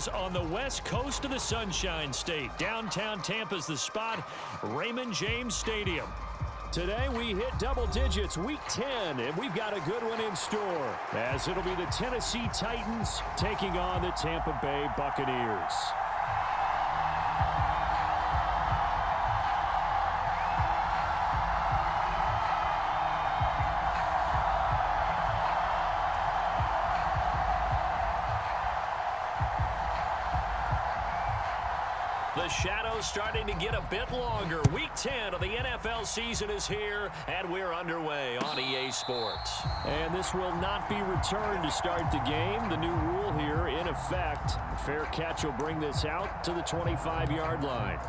Shadows on the west coast of the Sunshine State. Downtown Tampa's the spot, Raymond James Stadium. Today we hit double digits, week 10, and we've got a good one in store, as it'll be the Tennessee Titans taking on the Tampa Bay Buccaneers. The shadows starting to get a bit longer. Week 10 of the NFL season is here, and we're underway on EA Sports. And this will not be returned to start the game. The new rule here in effect. A fair catch will bring this out to the 25-yard line.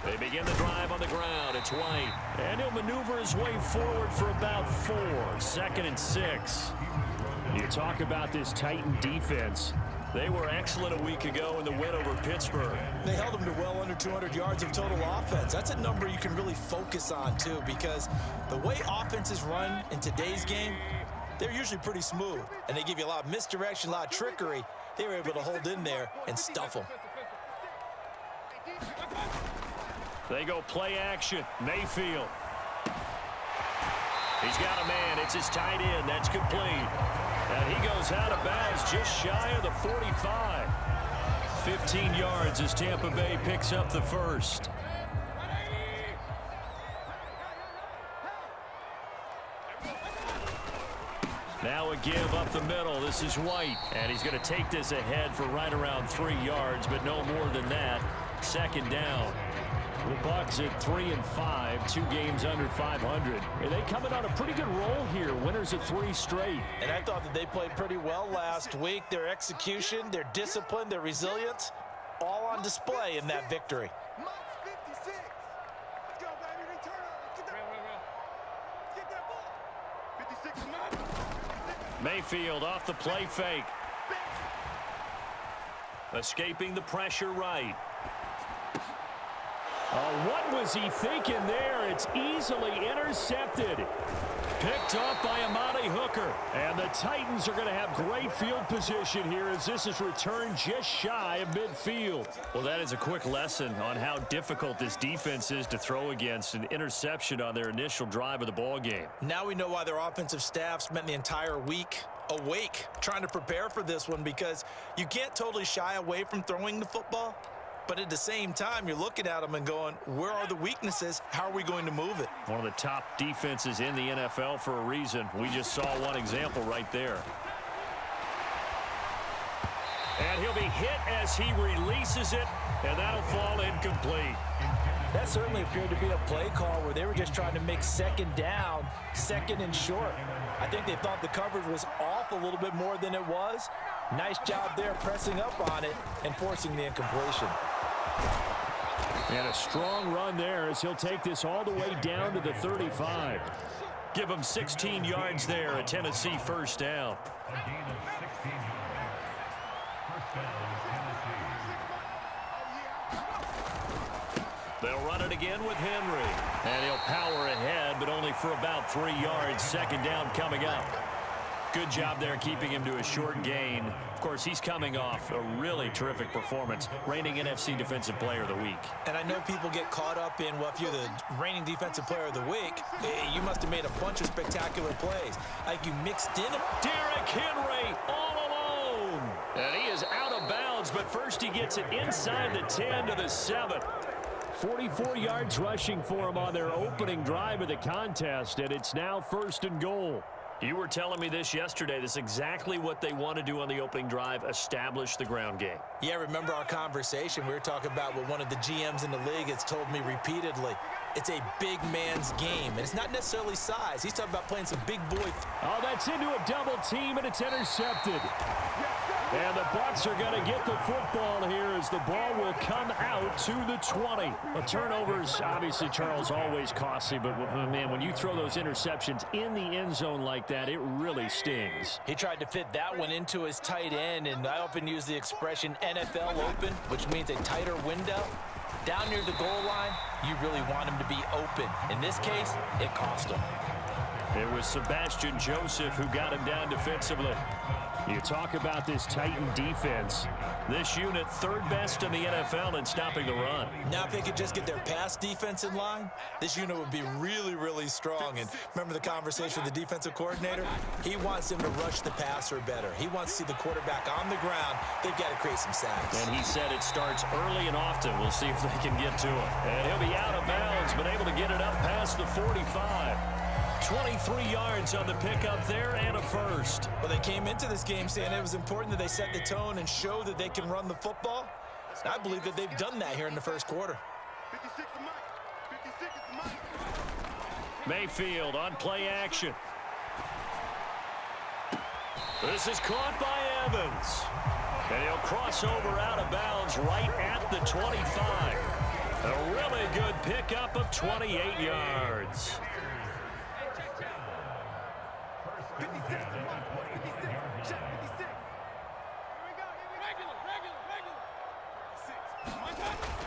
They begin the drive on the ground. It's White. And he'll maneuver his way forward for about 4. 2nd and 6. You talk about this Titan defense. They were excellent a week ago in the win over Pittsburgh. They held them to well under 200 yards of total offense. That's a number you can really focus on, too, because the way offenses run in today's game, they're usually pretty smooth, and they give you a lot of misdirection, a lot of trickery. They were able to hold in there and stuff them. They go play action. Mayfield. He's got a man. It's his tight end. That's complete. And he goes out of bounds just shy of the 45. 15 yards as Tampa Bay picks up the first. Now a give up the middle. This is White. And he's going to take this ahead for right around 3 yards, but no more than that. 2nd down. The Bucks at 3-5, 2 games under 500. And they coming on a pretty good roll here. Winners of 3 straight. And I thought that they played pretty well last week. Their execution, their discipline, their resilience, all on display in that victory. Mayfield off the play fake. Escaping the pressure right. What was he thinking there? It's easily intercepted. Picked off by Amani Hooker. And the Titans are going to have great field position here as this is returned just shy of midfield. Well, that is a quick lesson on how difficult this defense is to throw against. An interception on their initial drive of the ball game. Now we know why their offensive staff spent the entire week awake trying to prepare for this one, because you can't totally shy away from throwing the football. But at the same time, you're looking at them and going, where are the weaknesses? How are we going to move it? One of the top defenses in the NFL for a reason. We just saw one example right there. And he'll be hit as he releases it, and that'll fall incomplete. That certainly appeared to be a play call where they were just trying to make 2nd down, 2nd and short. I think they thought the coverage was off a little bit more than it was. Nice job there pressing up on it and forcing the incompletion. And a strong run there as he'll take this all the way down to the 35. Give him 16 yards there, a Tennessee 1st down. They'll run it again with Henry. And he'll power ahead, but only for about 3 yards. 2nd down coming up. Good job there keeping him to a short gain. Of course, he's coming off a really terrific performance, reigning NFC Defensive Player of the Week. And I know people get caught up in, well, if you're the reigning Defensive Player of the Week, you must have made a bunch of spectacular plays. Like you mixed in them. Derrick Henry all alone. And he is out of bounds, but first he gets it inside the 10 to the 7. 44 yards rushing for him on their opening drive of the contest, and it's now 1st and goal. You were telling me this yesterday. This is exactly what they want to do on the opening drive, establish the ground game. Yeah, remember our conversation. We were talking about what one of the GMs in the league has told me repeatedly. it's a big man's game, and it's not necessarily size. He's talking about playing some big boy. Oh, that's into a double team, and it's intercepted. And the Bucks are going to get the football here as the ball will come out to the 20. A turnover's obviously, Charles, always costly, but, man, when you throw those interceptions in the end zone like that, it really stings. He tried to fit that one into his tight end, and I often use the expression NFL open, which means a tighter window. Down near the goal line, you really want him to be open. In this case, it cost him. It was Sebastian Joseph who got him down defensively. You talk about this Titan defense. This unit, third best in the NFL in stopping the run. Now, if they could just get their pass defense in line, this unit would be really, really strong. And remember the conversation with the defensive coordinator? He wants them to rush the passer better. He wants to see the quarterback on the ground. They've got to create some sacks. And he said it starts early and often. We'll see if they can get to it. And he'll be out of bounds, but able to get it up past the 45. 23 yards on the pickup there and a first. Well, they came into this game saying it was important that they set the tone and show that they can run the football. And I believe that they've done that here in the first quarter. Mayfield on play action. This is caught by Evans. And he'll cross over out of bounds right at the 25. A really good pickup of 28 yards.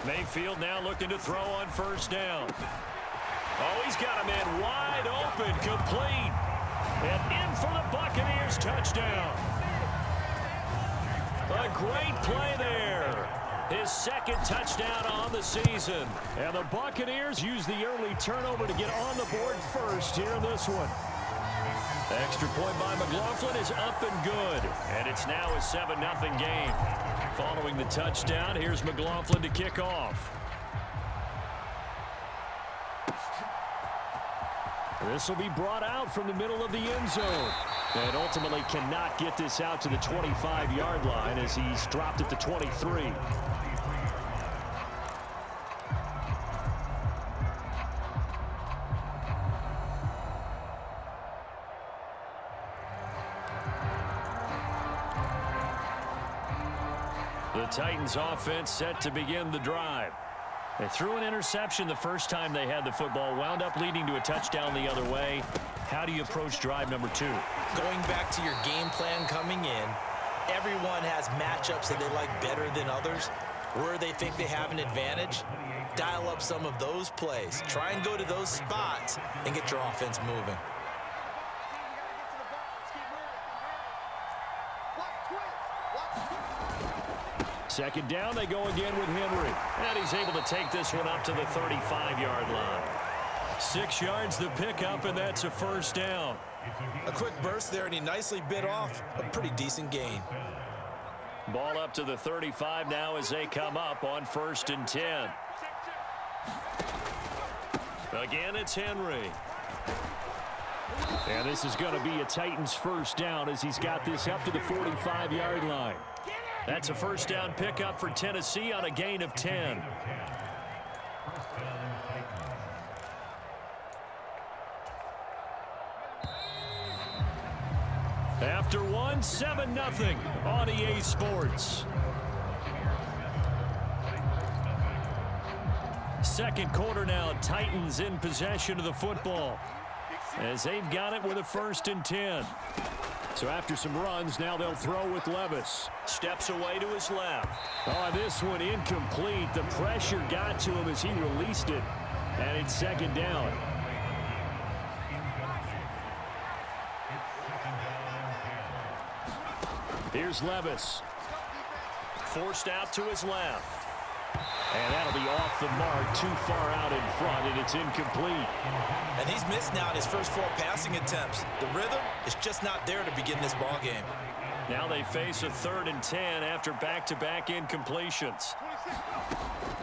Mayfield now looking to throw on first down. Oh, he's got a man wide open, complete. And in for the Buccaneers touchdown. A great play there. His second touchdown on the season. And the Buccaneers use the early turnover to get on the board first here in this one. Extra point by McLaughlin is up and good. And it's now a 7-0 game. Following the touchdown, here's McLaughlin to kick off. This will be brought out from the middle of the end zone. And ultimately cannot get this out to the 25-yard line as he's dropped it to 23. The Titans offense set to begin the drive. They threw an interception the first time they had the football, wound up leading to a touchdown the other way. How do you approach drive number 2? Going back to your game plan coming in, everyone has matchups that they like better than others. Where they think they have an advantage, dial up some of those plays. Try and go to those spots and get your offense moving. Second down, they go again with Henry. And he's able to take this one up to the 35-yard line. 6 yards the pickup, and that's a first down. A quick burst there, and he nicely bit off a pretty decent gain. Ball up to the 35 now as they come up on 1st and 10. Again, it's Henry. And this is going to be a Titans first down as he's got this up to the 45-yard line. That's a first down pickup for Tennessee on a gain of 10. After one, 7-0 on EA Sports. Second quarter now, Titans in possession of the football as they've got it with a 1st and 10. So after some runs, now they'll throw with Levis. Steps away to his left. Oh, this one incomplete. The pressure got to him as he released it. And it's 2nd down. Here's Levis. Forced out to his left. And that'll be off the mark, too far out in front, and it's incomplete. And he's missed now in his first 4 passing attempts. The rhythm is just not there to begin this ball game. Now they face a 3rd and 10 after back-to-back incompletions.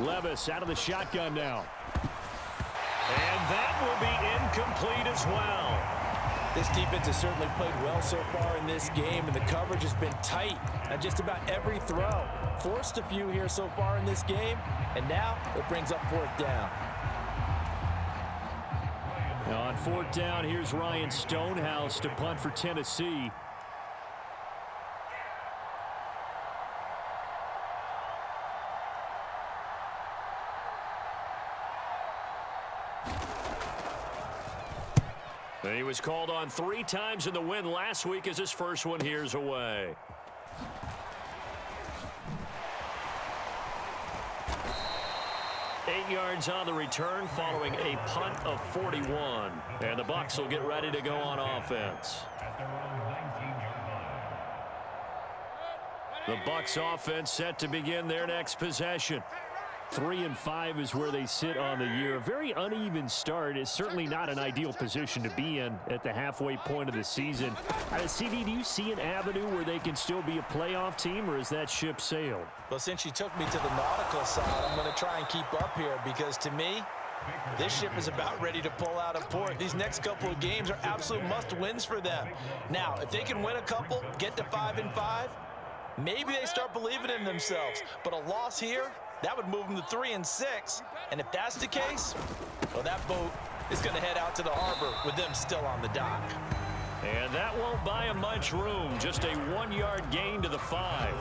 Levis out of the shotgun now. And that will be incomplete as well. This defense has certainly played well so far in this game, and the coverage has been tight on just about every throw. Forced a few here so far in this game, and now it brings up 4th down. Now on 4th down, here's Ryan Stonehouse to punt for Tennessee. And he was called on 3 times in the win last week as his first one here's away. Eight yards on the return following a punt of 41. And the Bucks will get ready to go on offense. The Bucks offense set to begin their next possession. 3-5 is where they sit on the year. A very uneven start is certainly not an ideal position to be in at the halfway point of the season. CD, do you see an avenue where they can still be a playoff team, or is that ship sailed? Well, since you took me to the nautical side, I'm going to try and keep up here because to me, this ship is about ready to pull out of port. These next couple of games are absolute must-wins for them. Now, if they can win a couple, get to 5-5, maybe they start believing in themselves. But a loss here, that would move them to 3-6. And if that's the case, well, that boat is going to head out to the harbor with them still on the dock. And that won't buy them much room. Just a 1-yard gain to the 5.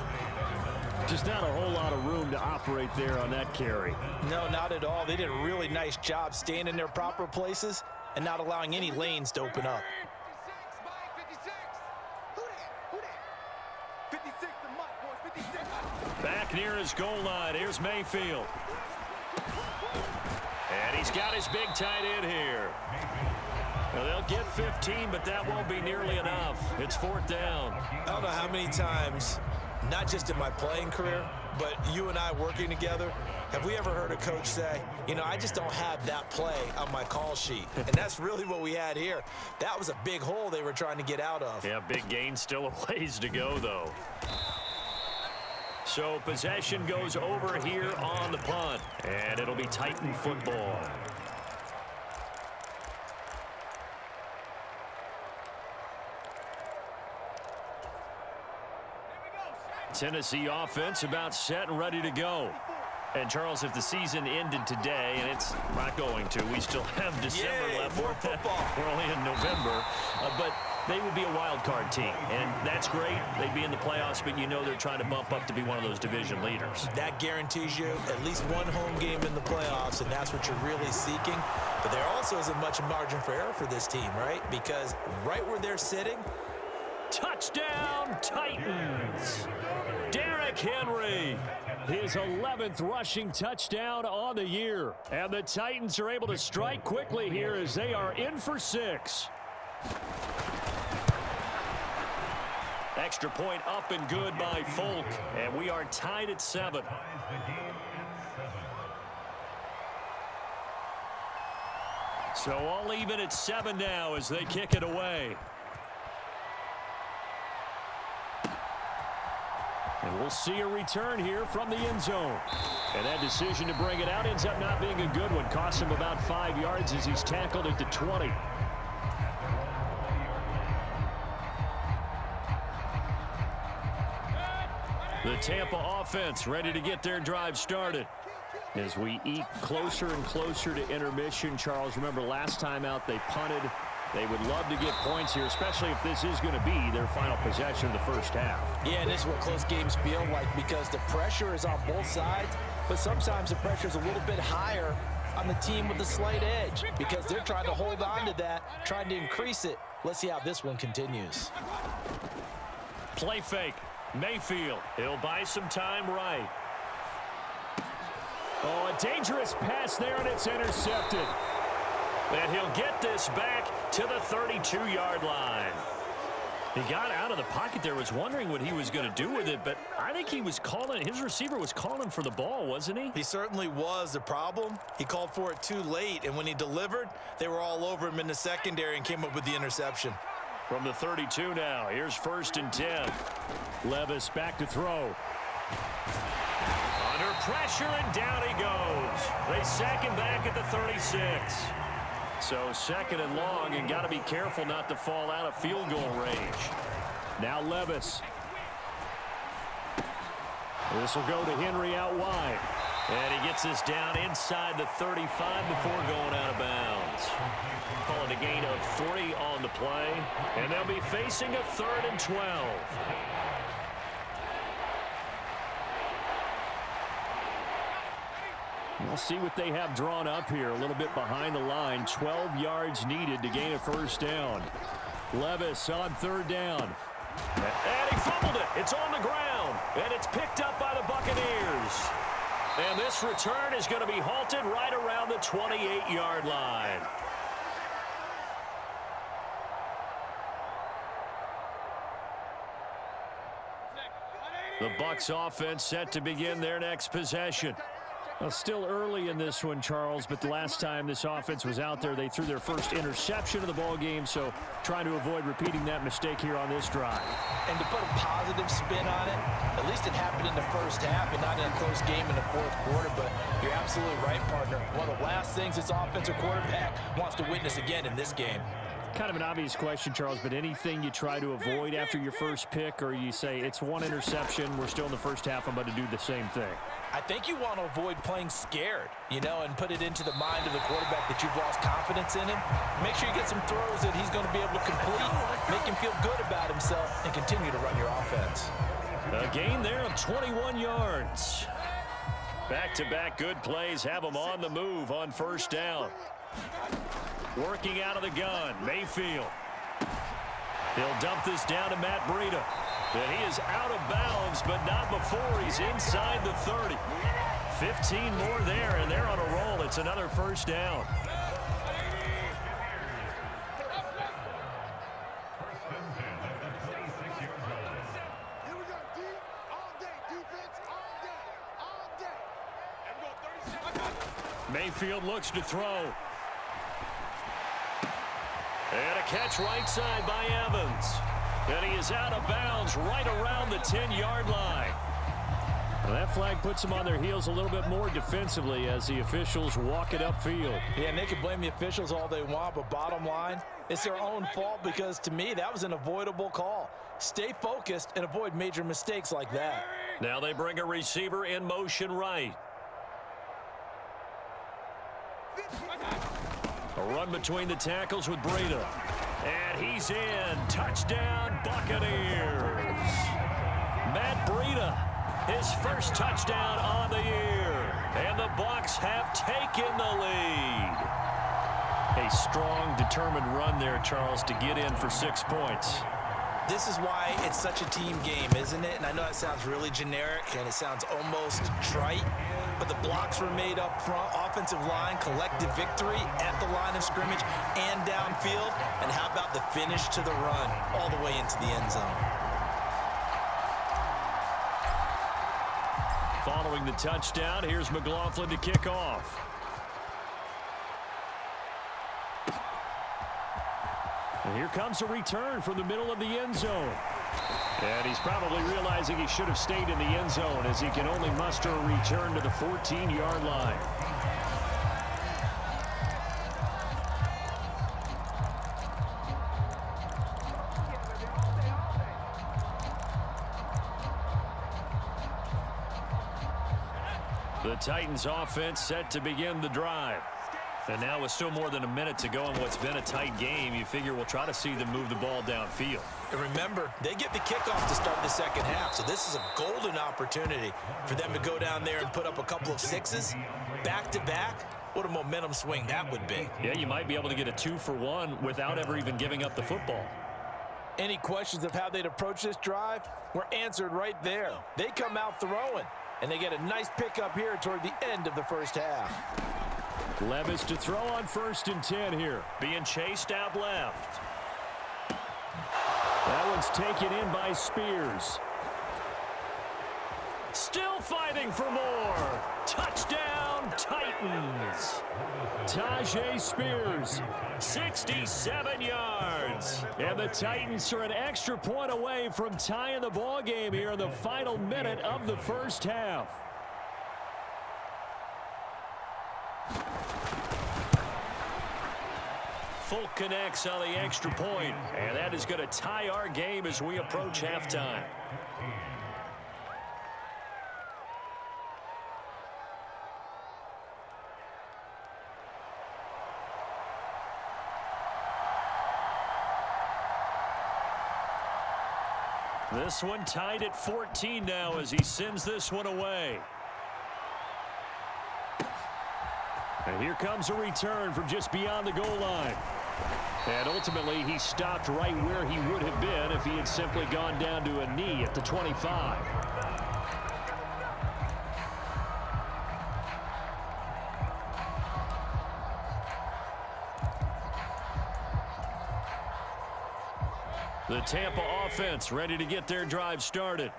Just not a whole lot of room to operate there on that carry. No, not at all. They did a really nice job staying in their proper places and not allowing any lanes to open up. Back near his goal line. Here's Mayfield. And he's got his big tight end here. Well, they'll get 15, but that won't be nearly enough. It's 4th down. I don't know how many times, not just in my playing career, but you and I working together, have we ever heard a coach say, you know, I just don't have that play on my call sheet. And that's really what we had here. That was a big hole they were trying to get out of. Yeah, big gain, still a ways to go, though. So possession goes over here on the punt, and it'll be Titan football. Tennessee offense about set and ready to go. And Charles, if the season ended today, and it's not going to, we still have December left. More football. We're only in November, but they would be a wild card team, and that's great. They'd be in the playoffs, but you know they're trying to bump up to be one of those division leaders. That guarantees you at least one home game in the playoffs, and that's what you're really seeking. But there also isn't much margin for error for this team, right? Because right where they're sitting, touchdown Titans! Derrick Henry, his 11th rushing touchdown on the year. And the Titans are able to strike quickly here as they are in for 6. Extra point up and good by Folk, and we are tied at 7. So all even at 7 now as they kick it away. And we'll see a return here from the end zone. And that decision to bring it out ends up not being a good one. Cost him about 5 yards as he's tackled at the 20. The Tampa offense ready to get their drive started. As we eke closer and closer to intermission, Charles, remember last time out they punted. They would love to get points here, especially if this is going to be their final possession of the first half. Yeah, and this is what close games feel like because the pressure is on both sides, but sometimes the pressure is a little bit higher on the team with the slight edge because they're trying to hold on to that, trying to increase it. Let's see how this one continues. Play fake. Mayfield. He'll buy some time right. Oh, a dangerous pass there, and it's intercepted. And he'll get this back to the 32-yard line. He got out of the pocket there, was wondering what he was going to do with it, but I think he was calling, his receiver was calling for the ball, wasn't he? He certainly was. The problem, he called for it too late, and when he delivered, they were all over him in the secondary and came up with the interception. From the 32 now, here's 1st and 10. Levis back to throw. Under pressure, and down he goes. They sack him back at the 36. So 2nd and long, and got to be careful not to fall out of field goal range. Now Levis. This will go to Henry out wide. And he gets this down inside the 35 before going out of bounds. Call it a gain of 3 on the play. And they'll be facing a 3rd and 12. We'll see what they have drawn up here. A little bit behind the line. 12 yards needed to gain a 1st down. Levis on 3rd down. And he fumbled it. It's on the ground. And it's picked up by the Buccaneers. And this return is going to be halted right around the 28-yard line. The Bucks offense set to begin their next possession. Well, still early in this one, Charles, but the last time this offense was out there, they threw their first interception of the ball game, so trying to avoid repeating that mistake here on this drive. And to put a positive spin on it, at least it happened in the first half and not in a close game in the 4th quarter, but you're absolutely right, partner. One of the last things this offensive quarterback wants to witness again in this game. Kind of an obvious question, Charles, but anything you try to avoid after your first pick, or you say it's 1 interception, we're still in the first half, I'm about to do the same thing? I think you want to avoid playing scared, you know, and put it into the mind of the quarterback that you've lost confidence in him. Make sure you get some throws that he's going to be able to complete, make him feel good about himself, and continue to run your offense. A gain there of 21 yards. Back-to-back good plays have them on the move on 1st down. Working out of the gun, Mayfield. He'll dump this down to Matt Breida. And he is out of bounds, but not before he's inside the 30. 15 more there, and they're on a roll. It's another 1st down. Mayfield looks to throw. And a catch right side by Evans. And he is out of bounds right around the 10-yard line. Well, that flag puts them on their heels a little bit more defensively as the officials walk it upfield. Yeah, and they can blame the officials all they want, but bottom line, it's their own fault because, to me, that was an avoidable call. Stay focused and avoid major mistakes like that. Now they bring a receiver in motion right. A run between the tackles with Breida. And he's in. Touchdown, Buccaneers. Matt Breida, his first touchdown on the year. And the Bucks have taken the lead. A strong, determined run there, Charles, to get in for 6 points. This is why it's such a team game, isn't it? And I know that sounds really generic and it sounds almost trite, but the blocks were made up front, offensive line, collective victory at the line of scrimmage and downfield. And how about the finish to the run all the way into the end zone? Following the touchdown, here's McLaughlin to kick off. And here comes a return from the middle of the end zone. And he's probably realizing he should have stayed in the end zone as he can only muster a return to the 14-yard line. The Titans offense set to begin the drive. And now with still more than a minute to go in what's been a tight game, you figure we'll try to see them move the ball downfield. And remember, they get the kickoff to start the second half, so this is a golden opportunity for them to go down there and put up a couple of sixes back-to-back. What a momentum swing that would be. Yeah, you might be able to get a 2-for-1 without ever even giving up the football. Any questions of how they'd approach this drive were answered right there. They come out throwing, and they get a nice pickup here toward the end of the first half. Levis to throw on 1st and 10 here. Being chased out left. That one's taken in by Spears. Still fighting for more. Touchdown, Titans. Tajay Spears, 67 yards. And the Titans are an extra point away from tying the ball game here in the final minute of the first half. Folk connects on the extra point, and that is going to tie our game as we approach halftime. This one tied at 14 now as he sends this one away. And here comes a return from just beyond the goal line. And ultimately, he stopped right where he would have been if he had simply gone down to a knee at the 25. The Tampa offense ready to get their drive started.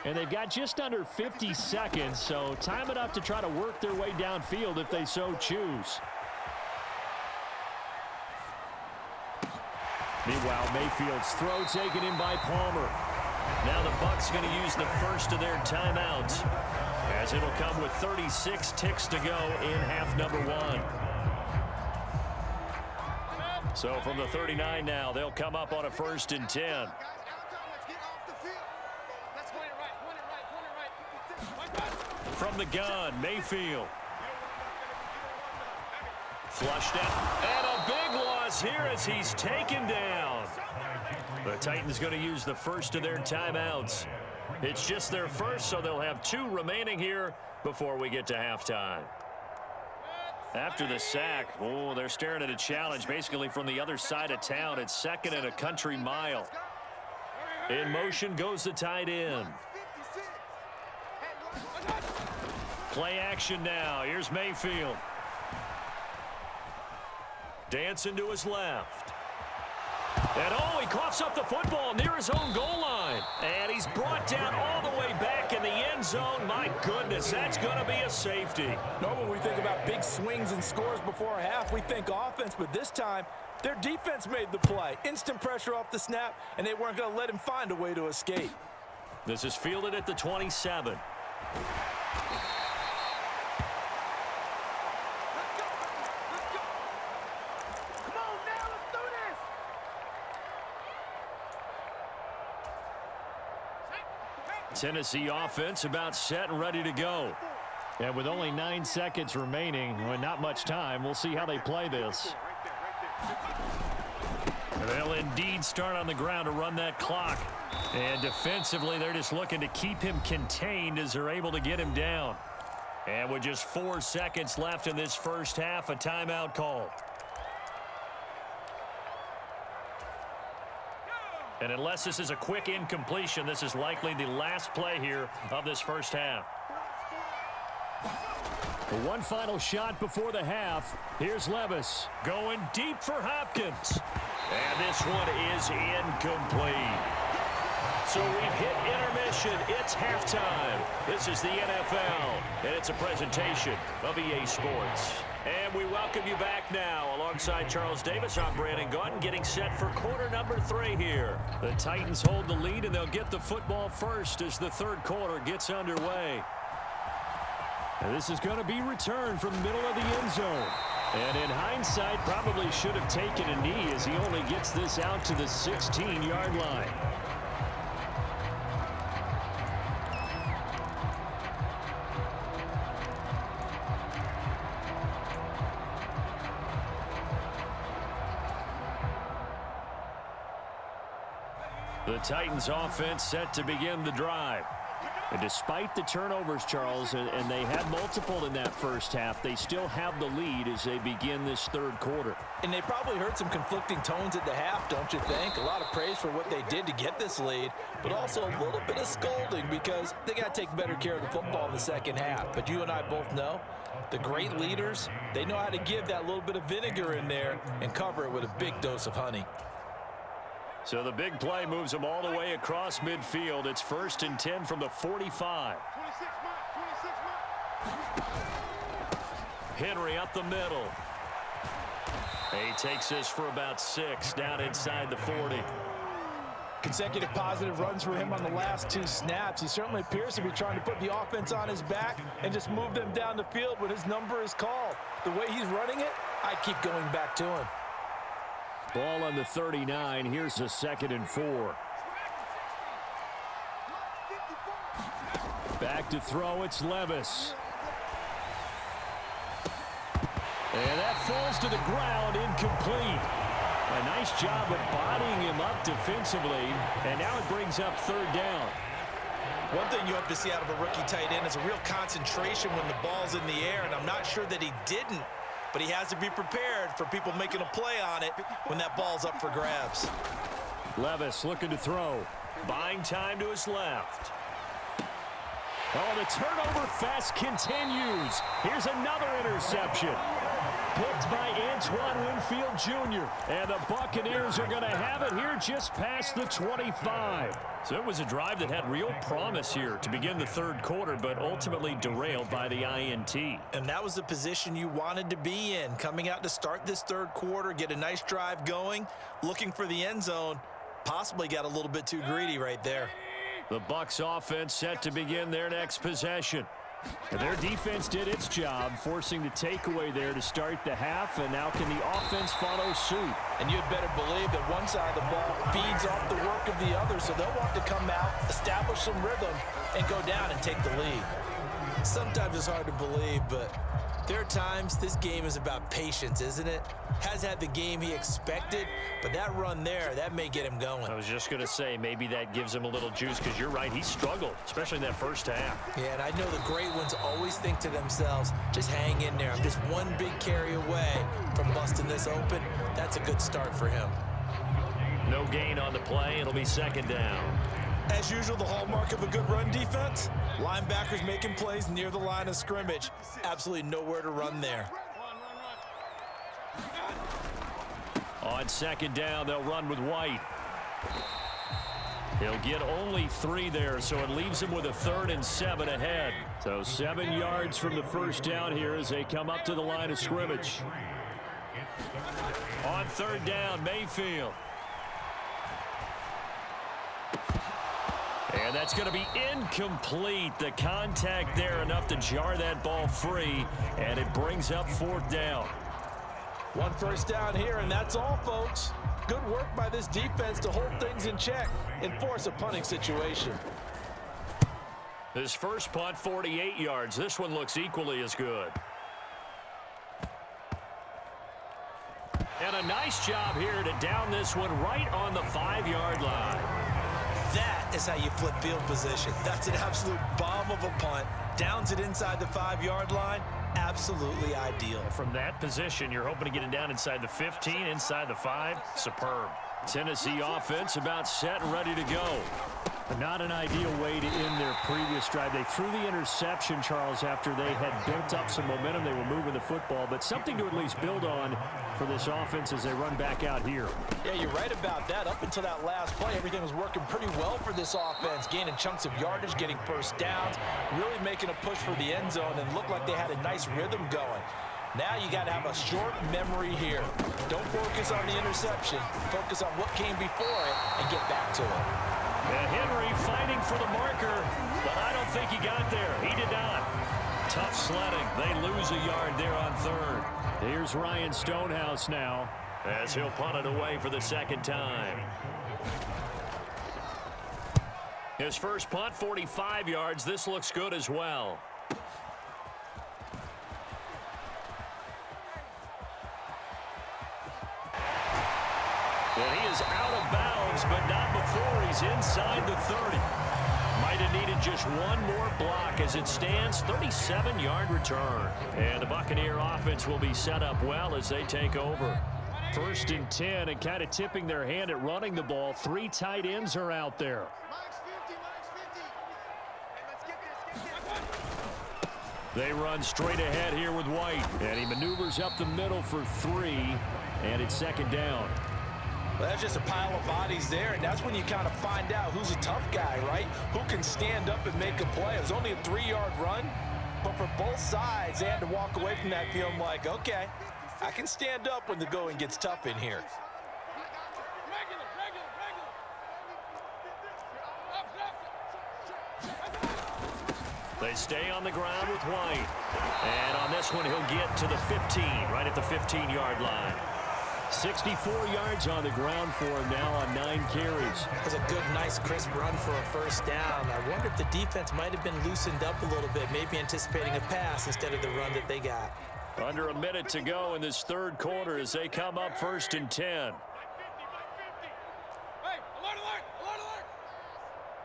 And they've got just under 50 seconds, so time enough to try to work their way downfield if they so choose. Meanwhile, Mayfield's throw taken in by Palmer. Now the Bucks going to use the first of their timeouts, as it'll come with 36 ticks to go in half number one. So from the 39 now, they'll come up on a 1st and 10. From the gun, Mayfield. Flushed out. And a big loss here as he's taken down. The Titans going to use the first of their timeouts. It's just their first, so they'll have 2 remaining here before we get to halftime. After the sack, they're staring at a challenge basically from the other side of town. It's 2nd and a country mile. In motion goes the tight end. Play action now. Here's Mayfield. Dancing to his left. And he coughs up the football near his own goal line. And he's brought down all the way back in the end zone. My goodness, that's going to be a safety. Normally, when we think about big swings and scores before a half, we think offense, but this time, their defense made the play. Instant pressure off the snap, and they weren't going to let him find a way to escape. This is fielded at the 27. Tennessee offense about set and ready to go. And with only 9 seconds remaining, not much time, we'll see how they play this. They'll indeed start on the ground to run that clock. And defensively, they're just looking to keep him contained as they're able to get him down. And with just 4 seconds left in this first half, a timeout call. And unless this is a quick incompletion, this is likely the last play here of this first half. One final shot before the half. Here's Levis going deep for Hopkins. And this one is incomplete. So we've hit intermission. It's halftime. This is the NFL, and it's a presentation of EA Sports. And we welcome you back now. Alongside Charles Davis, I'm Brandon Gaudin, getting set for quarter number 3 here. The Titans hold the lead, and they'll get the football first as the third quarter gets underway. And this is going to be returned from the middle of the end zone. And in hindsight, probably should have taken a knee as he only gets this out to the 16-yard line. The Titans offense set to begin the drive. And despite the turnovers, Charles, and they had multiple in that first half, they still have the lead as they begin this third quarter. And they probably heard some conflicting tones at the half, don't you think? A lot of praise for what they did to get this lead, but also a little bit of scolding because they got to take better care of the football in the second half. But you and I both know the great leaders, they know how to give that little bit of vinegar in there and cover it with a big dose of honey. So the big play moves them all the way across midfield. It's 1st and 10 from the 45. Henry up the middle. He takes this for about 6 down inside the 40. Consecutive positive runs for him on the last 2 snaps. He certainly appears to be trying to put the offense on his back and just move them down the field when his number is called. The way he's running it, I keep going back to him. Ball on the 39. Here's a 2nd and 4. Back to throw. It's Levis. And that falls to the ground, incomplete. A nice job of bodying him up defensively, and now it brings up third down. One thing you hope to see out of a rookie tight end is a real concentration when the ball's in the air, and I'm not sure that he didn't, but he has to be prepared for people making a play on it when that ball's up for grabs. Levis looking to throw. Buying time to his left. Oh, the turnover fest continues. Here's another interception. Picked by Antoine Winfield Jr. And the Buccaneers are going to have it here just past the 25. So it was a drive that had real promise here to begin the third quarter, but ultimately derailed by the INT. And that was the position you wanted to be in, coming out to start this third quarter, get a nice drive going, looking for the end zone. Possibly got a little bit too greedy right there. The Bucks offense set to begin their next possession. And their defense did its job, forcing the takeaway there to start the half, and now can the offense follow suit? And you'd better believe that one side of the ball feeds off the work of the other, so they'll want to come out, establish some rhythm, and go down and take the lead. Sometimes it's hard to believe, but there are times this game is about patience, isn't it? Has had the game he expected, but that run there, that may get him going. I was just going to say, maybe that gives him a little juice, because you're right, he struggled, especially in that first half. Yeah, and I know the great ones always think to themselves, just hang in there. I'm just one big carry away from busting this open. That's a good start for him. No gain on the play. It'll be second down. As usual, the hallmark of a good run defense, linebackers making plays near the line of scrimmage. Absolutely nowhere to run there. On second down, they'll run with White. He'll get only 3 there, so it leaves him with a 3rd and 7 ahead. So 7 yards from the first down here as they come up to the line of scrimmage. On third down, Mayfield. And that's going to be incomplete. The contact there enough to jar that ball free, and it brings up 4th down. 1 first down here, and that's all, folks. Good work by this defense to hold things in check and force a punting situation. His first punt, 48 yards. This one looks equally as good. And a nice job here to down this one right on the 5-yard line. That is how you flip field position. That's an absolute bomb of a punt. Downs it inside the 5-yard line. Absolutely ideal. From that position, you're hoping to get it down inside the 15, inside the 5. Superb. Tennessee offense about set and ready to go. Not an ideal way to end their previous drive. They threw the interception, Charles, after they had built up some momentum. They were moving the football, but something to at least build on for this offense as they run back out here. Yeah, you're right about that. Up until that last play, everything was working pretty well for this offense, gaining chunks of yardage, getting first downs, really making a push for the end zone, and looked like they had a nice rhythm going. Now you got to have a short memory here. Don't focus on the interception. Focus on what came before it and get back to it. And Henry fighting for the marker, but I don't think he got there. He did not. Tough sledding. They lose a yard there on third. Here's Ryan Stonehouse now as he'll punt it away for the second time. His first punt, 45 yards. This looks good as well. And he is out of bounds, but not before he's inside the 30. Might have needed just one more block as it stands. 37-yard return. And the Buccaneer offense will be set up well as they take over. 1st and 10, and kind of tipping their hand at running the ball. 3 tight ends are out there. They run straight ahead here with White. And he maneuvers up the middle for 3. And it's second down. Well, that's just a pile of bodies there, and that's when you kind of find out who's a tough guy, right? Who can stand up and make a play. It was only a 3-yard run, but for both sides, they had to walk away from that feeling like, okay, I can stand up when the going gets tough in here. They stay on the ground with White. And on this one, he'll get to the 15, right at the 15-yard line. 64 yards on the ground for him now on 9 carries. That's a good, nice, crisp run for a first down. I wonder if the defense might have been loosened up a little bit, maybe anticipating a pass instead of the run that they got. Under a minute to go in this third quarter as they come up 1st and 10. Alert, alert.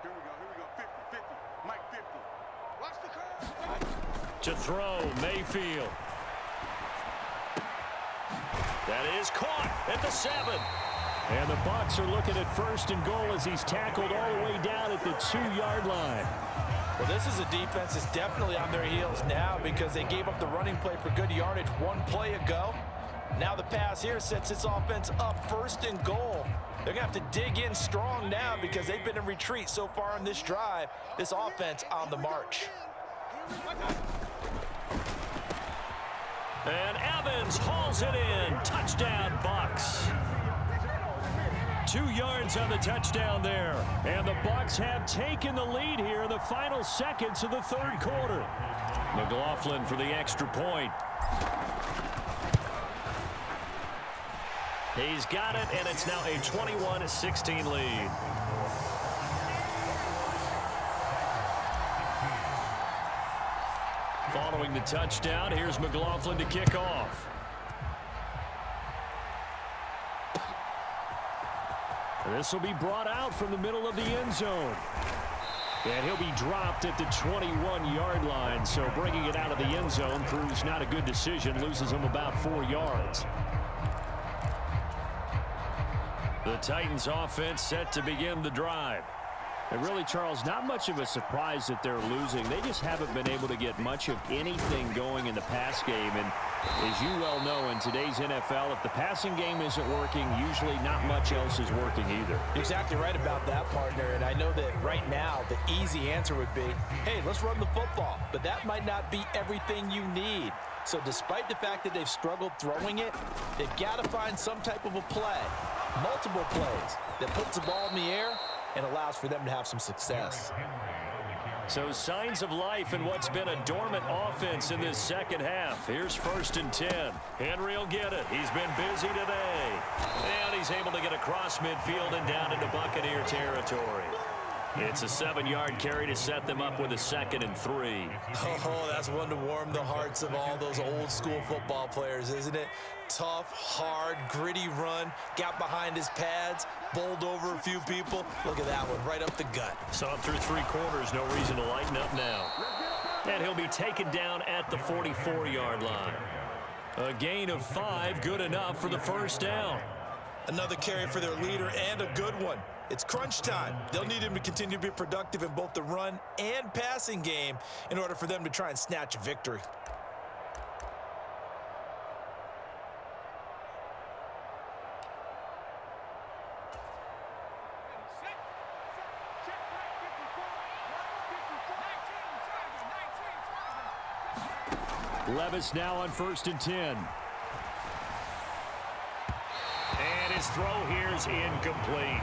Here we go. 50, 50. Mike 50. Watch the curve. To throw, Mayfield. That is caught at the 7. And the Bucks are looking at 1st and goal as he's tackled all the way down at the 2-yard line. Well, this is a defense that's definitely on their heels now because they gave up the running play for good yardage one play ago. Now the pass here sets this offense up 1st and goal. They're going to have to dig in strong now because they've been in retreat so far in this drive. This offense on the march. And Evans hauls it in. Touchdown, Bucks. 2 yards on the touchdown there. And the Bucks have taken the lead here in the final seconds of the 3rd quarter. McLaughlin for the extra point. He's got it, and it's now a 21-16 lead. Following the touchdown, here's McLaughlin to kick off. This will be brought out from the middle of the end zone. And he'll be dropped at the 21-yard line, so bringing it out of the end zone proves not a good decision, loses him about 4 yards. The Titans offense set to begin the drive. And really, Charles, not much of a surprise that they're losing. They just haven't been able to get much of anything going in the pass game. And as you well know, in today's NFL, if the passing game isn't working, usually not much else is working either. Exactly right about that, partner. And I know that right now the easy answer would be, hey, let's run the football. But that might not be everything you need. So despite the fact that they've struggled throwing it, they've got to find some type of a play, multiple plays, that puts the ball in the air and allows for them to have some success. So signs of life in what's been a dormant offense in this second half. Here's 1st and 10. Henry will get it. He's been busy today. And he's able to get across midfield and down into Buccaneer territory. It's a 7-yard carry to set them up with a 2nd and 3. Oh, that's one to warm the hearts of all those old school football players, isn't it? Tough, hard, gritty run, got behind his pads, bowled over a few people. Look at that one, right up the gut. Saw him through 3 quarters, no reason to lighten up now. And he'll be taken down at the 44-yard line. A gain of 5, good enough for the 1st down. Another carry for their leader and a good one. It's crunch time. They'll need him to continue to be productive in both the run and passing game in order for them to try and snatch a victory. Levis now on 1st and 10. And his throw here's incomplete.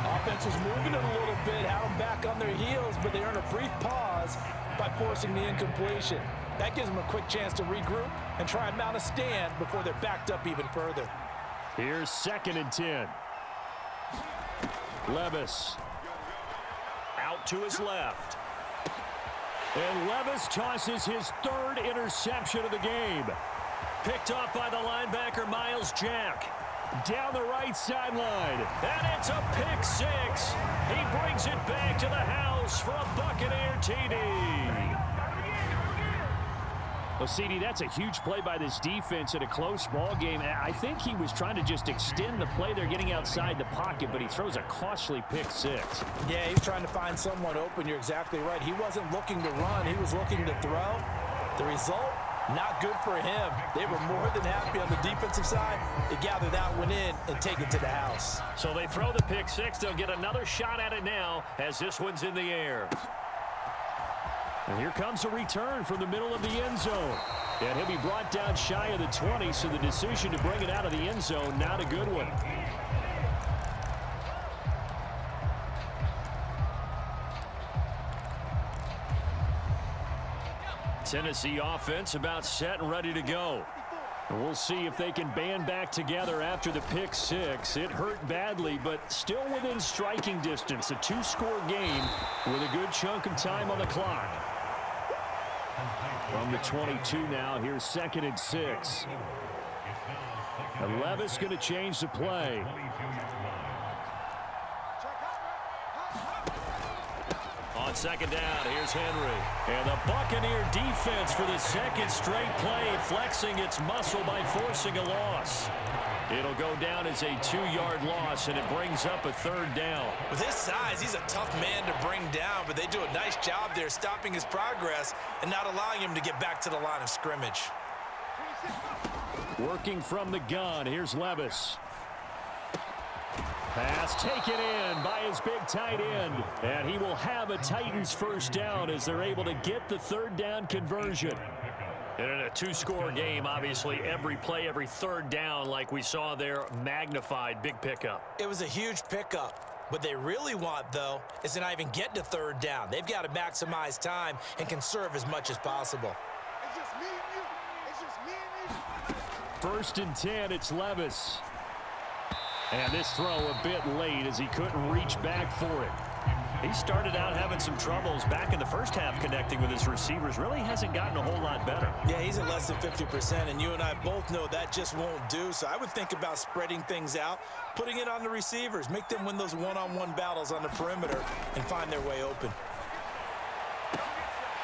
Offense was moving it a little bit, had them back on their heels, but they earned a brief pause by forcing the incompletion. That gives them a quick chance to regroup and try and mount a stand before they're backed up even further. Here's 2nd and 10. Levis out to his left. And Levis tosses his 3rd interception of the game. Picked off by the linebacker, Miles Jack. Down the right sideline. And it's a pick 6. He brings it back to the house for a Buccaneer TD. Well, CD, that's a huge play by this defense in a close ball game. I think he was trying to just extend the play. They're getting outside the pocket, but he throws a costly pick 6. Yeah, he's trying to find someone open. You're exactly right. He wasn't looking to run. He was looking to throw. The result, not good for him. They were more than happy on the defensive side to gather that one in and take it to the house. So they throw the pick 6. They'll get another shot at it now as this one's in the air. And here comes a return from the middle of the end zone. And he'll be brought down shy of the 20, so the decision to bring it out of the end zone, not a good one. Tennessee offense about set and ready to go. And we'll see if they can band back together after the pick 6. It hurt badly, but still within striking distance. A 2-score game with a good chunk of time on the clock. From the 22 now, here's 2nd and 6. And Levis going to change the play. On second down, here's Henry. And the Buccaneer defense for the second straight play, flexing its muscle by forcing a loss. It'll go down as a 2-yard loss, and it brings up a third down. With his size, he's a tough man to bring down, but they do a nice job there stopping his progress and not allowing him to get back to the line of scrimmage. Working from the gun, here's Levis. Pass taken in by his big tight end, and he will have a Titans first down as they're able to get the third down conversion. And in a 2-score game, obviously every play, every third down, like we saw there, magnified, big pickup. It was a huge pickup. What they really want, though, is to not even get to third down. They've got to maximize time and conserve as much as possible. It's just me and you. It's just me and you. First and 10, it's Levis. And this throw a bit late as he couldn't reach back for it. He started out having some troubles back in the first half connecting with his receivers. Really hasn't gotten a whole lot better. Yeah, he's at less than 50%, and you and I both know that just won't do. So I would think about spreading things out, putting it on the receivers, make them win those one-on-one battles on the perimeter and find their way open.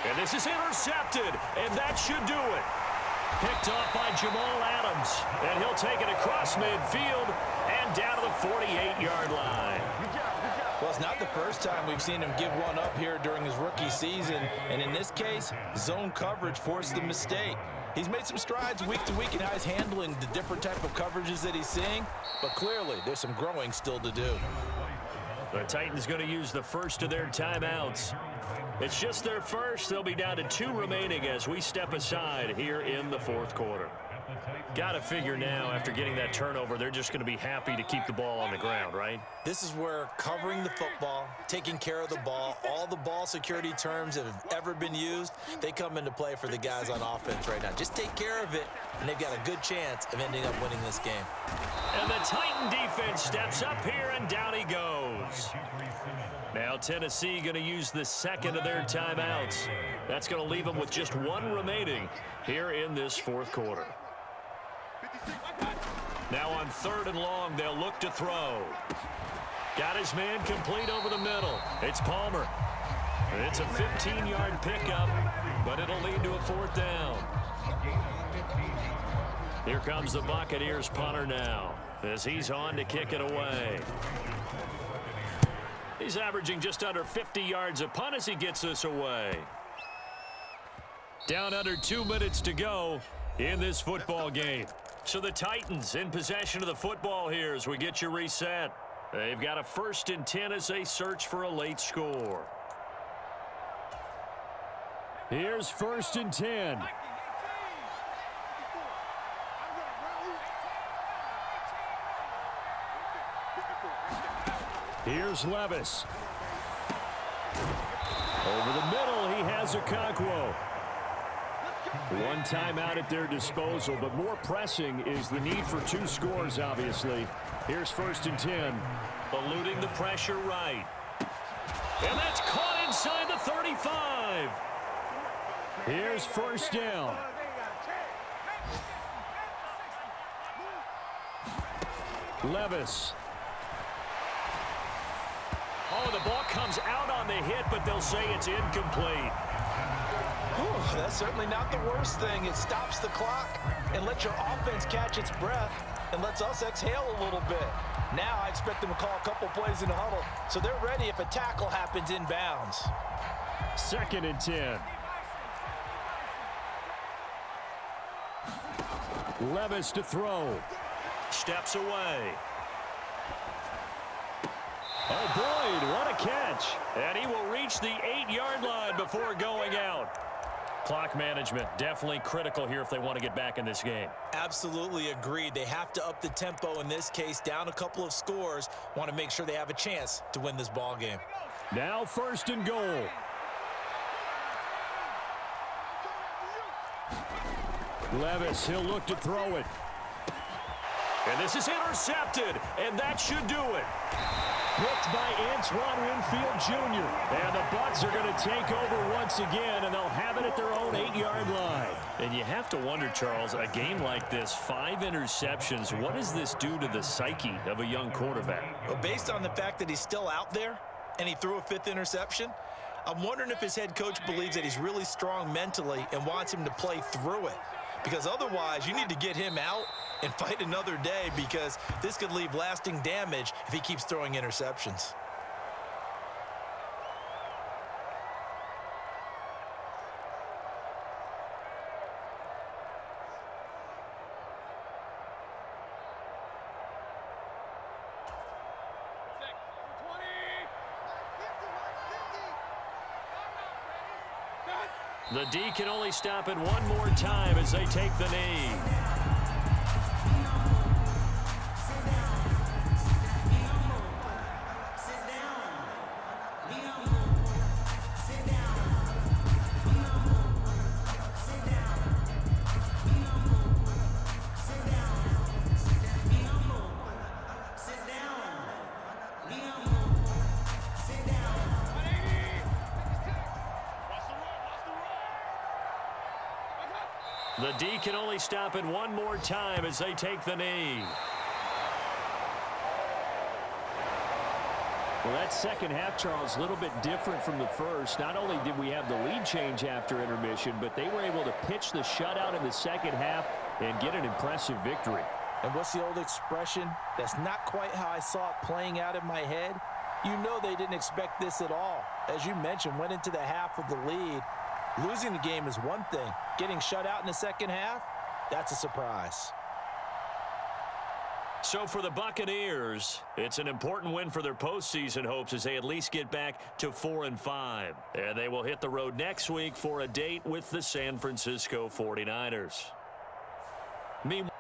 And this is intercepted, and that should do it. Picked off by Jamal Adams, and he'll take it across midfield and down to the 48-yard line. Well, it's not the first time we've seen him give one up here during his rookie season, and in this case, zone coverage forced the mistake. He's made some strides week to week in how he's handling the different type of coverages that he's seeing, but clearly there's some growing still to do. The Titans going to use the first of their timeouts. It's just their first. They'll be down to 2 remaining as we step aside here in the fourth quarter. Got to figure now, after getting that turnover, they're just going to be happy to keep the ball on the ground, right? This is where covering the football, taking care of the ball, all the ball security terms that have ever been used, they come into play for the guys on offense right now. Just take care of it, and they've got a good chance of ending up winning this game. And the Titan defense steps up here, and down he goes. Now Tennessee going to use the second of their timeouts. That's going to leave them with just 1 remaining here in this fourth quarter. Now on 3rd and long, they'll look to throw. Got his man complete over the middle. It's Palmer. It's a 15-yard pickup, but it'll lead to a 4th down. Here comes the Buccaneers punter now as he's on to kick it away. He's averaging just under 50 yards a punt as he gets this away. Down under 2 minutes to go in this football game. So the Titans in possession of the football here as we get you reset. They've got a 1st and 10 as they search for a late score. Here's 1st and 10. Here's Levis. Over the middle, he has Okonkwo. 1 timeout at their disposal, but more pressing is the need for 2 scores, obviously. Here's 1st and 10. Eluding the pressure right. And that's caught inside the 35. Here's 1st down. Levis. Oh, the ball comes out on the hit, but they'll say it's incomplete. Whew, that's certainly not the worst thing. It stops the clock and lets your offense catch its breath and lets us exhale a little bit. Now I expect them to call a couple plays in the huddle, so they're ready if a tackle happens inbounds. 2nd and 10. Levis to throw. Steps away. Oh, Boyd, what a catch. And he will reach the 8-yard line before going out. Clock management definitely critical here if they want to get back in this game. Absolutely agreed. They have to up the tempo in this case, down a couple of scores. Want to make sure they have a chance to win this ball game. Now 1st and goal. Levis, he'll look to throw it. And this is intercepted, and that should do it. Picked by Antoine Winfield Jr. And the Bucks are going to take over once again, and they'll have it at their own 8-yard line. And you have to wonder, Charles, a game like this, 5 interceptions, what does this do to the psyche of a young quarterback? Well, based on the fact that he's still out there and he threw a 5th interception, I'm wondering if his head coach believes that he's really strong mentally and wants him to play through it. Because otherwise, you need to get him out and fight another day, because this could leave lasting damage if he keeps throwing interceptions. The D can only stop it one more time as they take the knee. The D can only stop it one more time as they take the knee. Well, that second half, Charles, a little bit different from the first. Not only did we have the lead change after intermission, but they were able to pitch the shutout in the second half and get an impressive victory. And what's the old expression? That's not quite how I saw it playing out in my head. You know they didn't expect this at all. As you mentioned, went into the half with the lead. Losing the game is one thing. Getting shut out in the second half, that's a surprise. So for the Buccaneers, it's an important win for their postseason hopes as they at least get back to 4-5. And they will hit the road next week for a date with the San Francisco 49ers. Meanwhile,